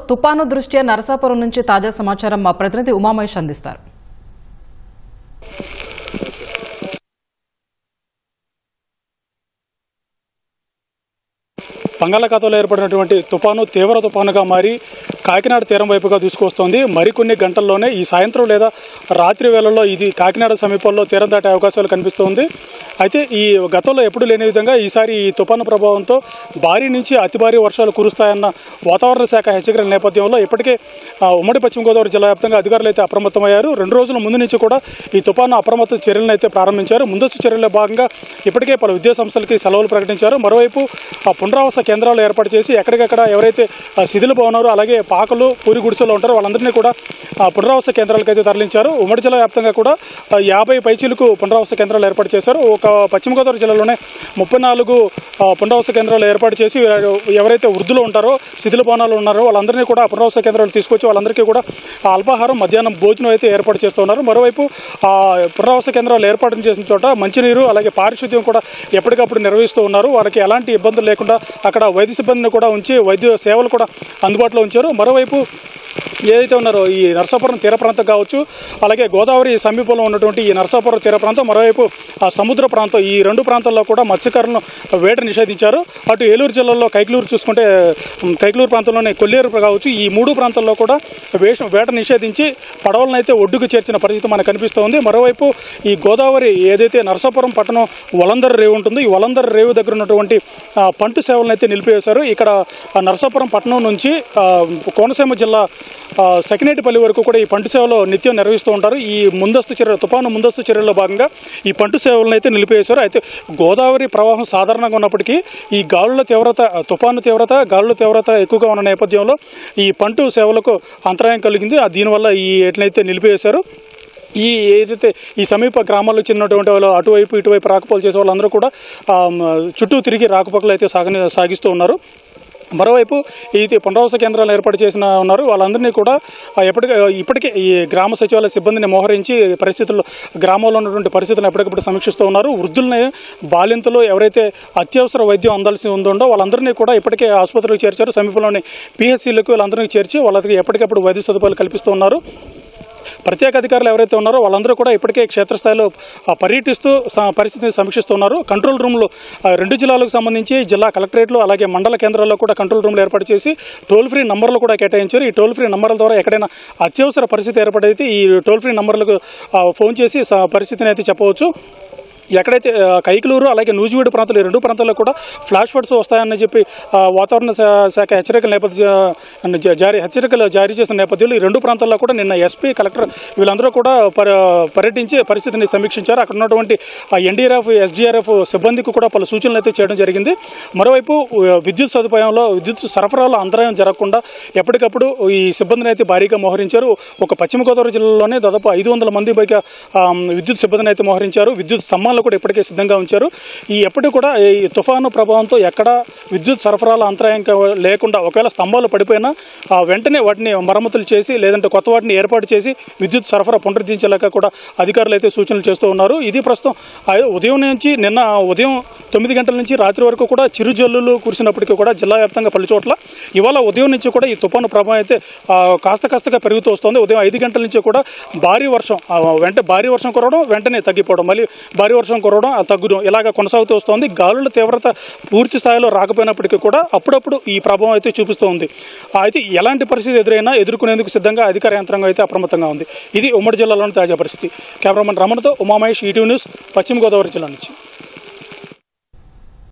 తుపాను దృష్ట్యా నరసాపురం నుంచి తాజా సమాచారం మా ప్రతినిధి ఉమామహేష్ అందిస్తారు. బంగాళాఖాతంలో ఏర్పడినటువంటి తుపాను తీవ్ర తుపానుగా మారి కాకినాడ తీరం వైపుగా దూసుకొస్తోంది. మరికొన్ని గంటల్లోనే ఈ సాయంత్రం లేదా రాత్రి వేళల్లో ఇది కాకినాడ సమీపంలో తీరం దాటే అవకాశాలు కనిపిస్తోంది. అయితే ఈ గతంలో ఎప్పుడు లేని విధంగా ఈసారి ఈ తుపాను ప్రభావంతో భారీ నుంచి అతి భారీ వర్షాలు కురుస్తాయన్న వాతావరణ శాఖ హెచ్చరికల నేపథ్యంలో ఇప్పటికే ఉమ్మడి పశ్చిమ గోదావరి జిల్లా వ్యాప్తంగా అధికారులు అయితే అప్రమత్తమయ్యారు. 2 రోజుల ముందు నుంచి కూడా ఈ తుపాను అప్రమత్త చర్యలను అయితే ప్రారంభించారు. ముందస్తు చర్యల్లో భాగంగా ఇప్పటికే పలు విద్యాసంస్థలకి సెలవులు ప్రకటించారు. మరోవైపు పునరావాస కేంద్రాలు ఏర్పాటు చేసి ఎక్కడికక్కడ ఎవరైతే శిథిలపు ఉన్నారో అలాగే పాకలు పూరి గుడిసెలు ఉంటారో వాళ్ళందరినీ కూడా పునరావాస కేంద్రాలకు అయితే తరలించారు. ఉమ్మడి జిల్లా వ్యాప్తంగా కూడా 50 పైచీలకు పునరావాస కేంద్రాలు ఏర్పాటు చేశారు. ఒక పశ్చిమ గోదావరి జిల్లాలోనే 34 పునరావాస కేంద్రాలు ఏర్పాటు చేసి ఎవరైతే వృద్ధులు ఉంటారో శిథిలపానాలు ఉన్నారో వాళ్ళందరినీ కూడా పునరావాస కేంద్రాలు తీసుకొచ్చి వాళ్ళందరికీ కూడా అల్పాహారం మధ్యాహ్నం భోజనం అయితే ఏర్పాటు చేస్తున్నారు. మరోవైపు పునరావాస కేంద్రాలు ఏర్పాటు చేసిన చోట మంచినీరు అలాగే పారిశుద్ధ్యం కూడా ఎప్పటికప్పుడు నిర్వహిస్తూ ఉన్నారు. వాళ్ళకి ఎలాంటి ఇబ్బందులు లేకుండా అక్కడ వైద్య సిబ్బందిని కూడా ఉంచి వైద్య సేవలు కూడా అందుబాటులో ఉంచారు. మరోవైపు ఏదైతే ఉన్నారో ఈ నరసాపురం తీర ప్రాంతం కావచ్చు అలాగే గోదావరి సమీపంలో ఉన్నటువంటి ఈ నరసాపురం తీర ప్రాంతం మరోవైపు సముద్ర ప్రాంతం ఈ 2 ప్రాంతాల్లో కూడా మత్స్యకారులను వేట నిషేధించారు. అటు ఏలూరు జిల్లాలో కైకలూరు చూసుకుంటే కైకలూరు ప్రాంతంలోనే కొల్లేరు కావచ్చు ఈ 3 ప్రాంతాల్లో కూడా వేట నిషేధించి పడవలను అయితే ఒడ్డుకు చేర్చిన పరిస్థితి మనకు కనిపిస్తోంది. మరోవైపు ఈ గోదావరి ఏదైతే నరసాపురం పట్టణం వలందర రేవు ఉంటుందో ఈ వలందర రేవు దగ్గర ఉన్నటువంటి పంటు సేవలను అయితే నిలిపివేశారు. ఇక్కడ నరసాపురం పట్టణం నుంచి కోనసీమ జిల్లా సెకినేటిపల్లి వరకు కూడా ఈ పంటు సేవలు నిత్యం నిర్వహిస్తూ ఉంటారు. ఈ తుపాను ముందస్తు చర్యల్లో భాగంగా ఈ పంటు సేవలను అయితే నిలిపివేశారు. అయితే గోదావరి ప్రవాహం సాధారణంగా ఉన్నప్పటికీ ఈ తుపాను తీవ్రత గాలుల తీవ్రత ఎక్కువగా ఉన్న నేపథ్యంలో ఈ పంటు సేవలకు అంతరాయం కలిగింది. దీనివల్ల ఈ ఎట్లయితే నిలిపివేశారు. ఏదైతే ఈ సమీప గ్రామాల్లో చెందినటువంటి వాళ్ళు అటువైపు ఇటువైపు రాకపోకలు చేసే వాళ్ళందరూ కూడా చుట్టూ తిరిగి రాకపోకలు అయితే సాగిస్తూ ఉన్నారు. మరోవైపు ఇది పునరావాస కేంద్రాలు ఏర్పాటు చేసిన ఉన్నారు. వాళ్ళందరినీ కూడా ఇప్పటికే ఈ గ్రామ సచివాలయ సిబ్బందిని మోహరించి గ్రామంలో ఉన్నటువంటి పరిస్థితులను ఎప్పటికప్పుడు సమీక్షిస్తూ ఉన్నారు. వృద్ధుల్ని బాలింతలు ఎవరైతే అత్యవసర వైద్యం అందాల్సి ఉందో వాళ్ళందరినీ కూడా ఇప్పటికే ఆసుపత్రికి చేర్చారు. సమీపంలోని పిహెచ్సిలకు వాళ్ళందరినీ చేర్చి వాళ్ళకి ఎప్పటికప్పుడు వైద్య సదుపాయాలు కల్పిస్తూ ఉన్నారు. ప్రత్యేక అధికారులు ఎవరైతే ఉన్నారో వాళ్ళందరూ కూడా ఇప్పటికే క్షేత్రస్థాయిలో పర్యటిస్తూ పరిస్థితిని సమీక్షిస్తున్నారు. కంట్రోల్ రూమ్లు 2 జిల్లాలకు సంబంధించి జిల్లా కలెక్టరేట్లు అలాగే మండల కేంద్రాల్లో కూడా కంట్రోల్ రూమ్లు ఏర్పాటు చేసి టోల్ ఫ్రీ నంబర్లు కూడా కేటాయించారు. ఈ టోల్ ఫ్రీ నంబర్ల ద్వారా ఎక్కడైనా అత్యవసర పరిస్థితి ఏర్పడైతే ఈ టోల్ ఫ్రీ నంబర్లకు ఫోన్ చేసి పరిస్థితిని అయితే చెప్పవచ్చు. ఎక్కడైతే కైకలూరు అలాగే నూజివీడు ప్రాంతాలు 2 ప్రాంతాల్లో కూడా ఫ్లాష్ ఫ్లడ్స్ వస్తాయని చెప్పి వాతావరణ శాఖ హెచ్చరికలు జారీ చేసిన నేపథ్యంలో ఈ 2 ప్రాంతాల్లో కూడా నిన్న ఎస్పీ కలెక్టర్ వీళ్ళందరూ కూడా పర్యటించి పరిస్థితిని సమీక్షించారు. అక్కడ ఉన్నటువంటి ఎన్డీఆర్ఎఫ్ ఎస్డీఆర్ఎఫ్ సిబ్బందికి కూడా పలు సూచనలు అయితే చేయడం జరిగింది. మరోవైపు విద్యుత్ సదుపాయంలో విద్యుత్ సరఫరాలో అంతరాయం జరగకుండా ఎప్పటికప్పుడు ఈ సిబ్బందిని అయితే భారీగా మోహరించారు. ఒక పశ్చిమ గోదావరి జిల్లాలోనే దాదాపు 500 మంది పైగా విద్యుత్ సిబ్బందిని అయితే మోహరించారు. విద్యుత్ స్తంభాలు కూడా ఇప్పటికే సిద్ధంగా ఉంచారు. ఎప్పటికీ కూడా ఈ తుఫాను ప్రభావంతో ఎక్కడ విద్యుత్ సరఫరాల అంతరాయం లేకుండా ఒకవేళ స్తంభాలు పడిపోయినా వెంటనే వాటిని మరమ్మతులు చేసి లేదంటే కొత్త వాటిని ఏర్పాటు చేసి విద్యుత్ సరఫరా పునరుద్ధరించేలాగా కూడా అధికారులు అయితే సూచనలు చేస్తూ ఉన్నారు. ఇది ప్రస్తుతం ఉదయం నుంచి నిన్న ఉదయం 9 గంటల నుంచి రాత్రి వరకు కూడా చిరుజల్లులు కురిసినప్పటికీ కూడా జిల్లా వ్యాప్తంగా పలు చోట్ల ఇవాళ ఉదయం నుంచి కూడా ఈ తుఫాను ప్రభావం అయితే కాస్తగా పెరుగుతూ వస్తుంది. ఉదయం 5 గంటల నుంచి కూడా భారీ వర్షం కురవడం వెంటనే తగ్గిపోవడం మళ్ళీ భారీ వర్షం కురవడం తగ్గడం ఇలాగ కొనసాగుతూ వస్తుంది. గాలుల తీవ్రత పూర్తి స్థాయిలో రాకపోయినప్పటికీ కూడా అప్పుడప్పుడు ఈ ప్రభావం అయితే చూపిస్తూ ఉంది. అయితే ఎలాంటి పరిస్థితి ఎదుర్కొనేందుకు సిద్ధంగా అధికార యంత్రాంగం అయితే అప్రమత్తంగా ఉంది. ఇది ఉమ్మడి జిల్లాలోని తాజా పరిస్థితి. కెమెరామెన్ రమణతో ఉమామహేష్, ఈటీవీ న్యూస్, పశ్చిమ గోదావరి జిల్లా నుంచి.